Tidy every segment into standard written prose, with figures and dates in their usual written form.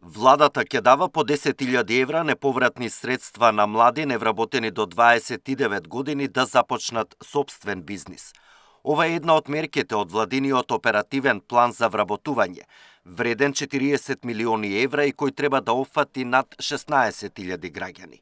Владата ќе дава по 10.000 евра неповратни средства на млади невработени до 29 години да започнат сопствен бизнис. Ова е една од мерките од владиниот оперативен план за вработување, вреден 40 милиони евра и кој треба да опфати над 16.000 граѓани.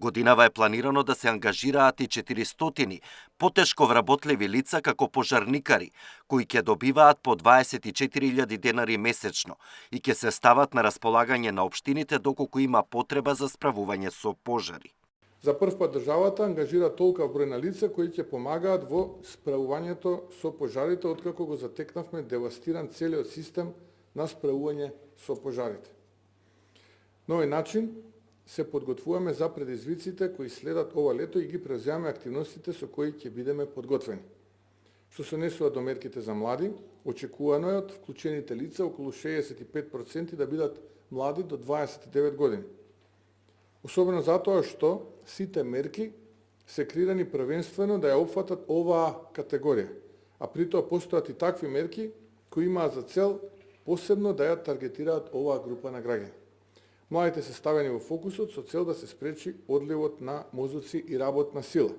Годинава е планирано да се ангажираат и 400 потешко вработливи лица како пожарникари, кои ќе добиваат по 24.000 денари месечно и ќе се стават на располагање на општините доколку има потреба за справување со пожари. За прв пат државата ангажира толков број на лица кои ќе помагаат во справувањето со пожарите откако го затекнавме девастиран целиот систем на справување со пожарите. На овој начин се подготвуваме за предизвиците кои следат ова лето и ги превземаме активностите со кои ќе бидеме подготвени. Што се однесува до мерките за млади, очекувано е од вклучените лица околу 65% да бидат млади до 29 години. Особено затоа што сите мерки се креирани првенствено да ја опфатат оваа категорија, а при тоа постојат и такви мерки кои имаат за цел посебно да ја таргетираат оваа група на граѓани. Младите се ставени во фокусот со цел да се спречи одливот на мозоци и работна сила.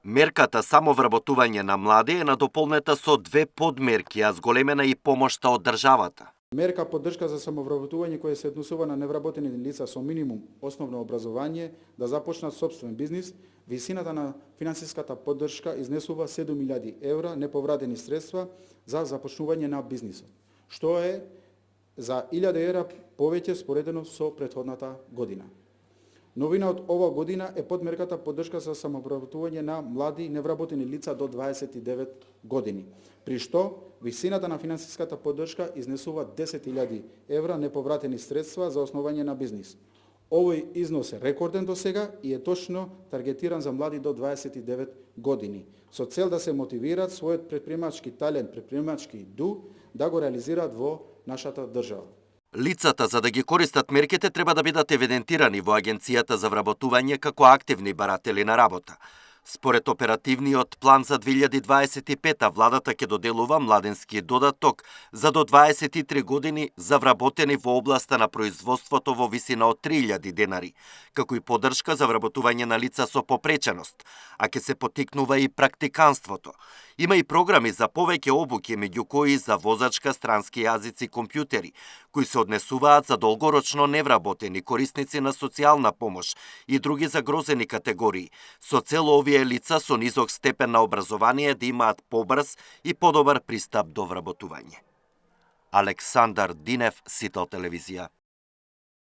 Мерката самовработување на млади е надополнета со две подмерки, а зголемена и помошта од државата. Мерка поддршка за самовработување која се однесува на невработени лица со минимум основно образование да започнат сопствен бизнис. Висината на финансиската поддршка изнесува 7.000 евра неповратени средства за започнување на бизнисот, што е за 1.000 евра повеќе споредено со претходната година. Новина од ова година е подмерката поддршка за самовработување на млади невработени лица до 29 години, при што висината на финансиската поддршка изнесува 10.000 евра неповратени средства за основање на бизнис. Овој износ е рекорден до сега и е точно таргетиран за млади до 29 години, со цел да се мотивираат својот предприемачки талент, предприемачки дух да го реализираат во нашата држава. Лицата за да ги користат мерките треба да бидат евидентирани во Агенцијата за вработување како активни баратели на работа. Според оперативниот план за 2025, владата ќе доделува младенски додаток за до 23 години за вработени во областа на производството во висина од 3.000 денари, како и поддршка за вработување на лица со попреченост, а ќе се поттикнува и практиканството. Има и програми за повеќе обуки, меѓу кои за возачка, странски јазици, компјутери, кои се однесуваат за долгорочно невработени корисници на социјална помош и други загрозени категории, со цел овие лица со низок степен на образование да имаат побрз и подобар пристап до вработување. Александар Динев, Сител телевизија.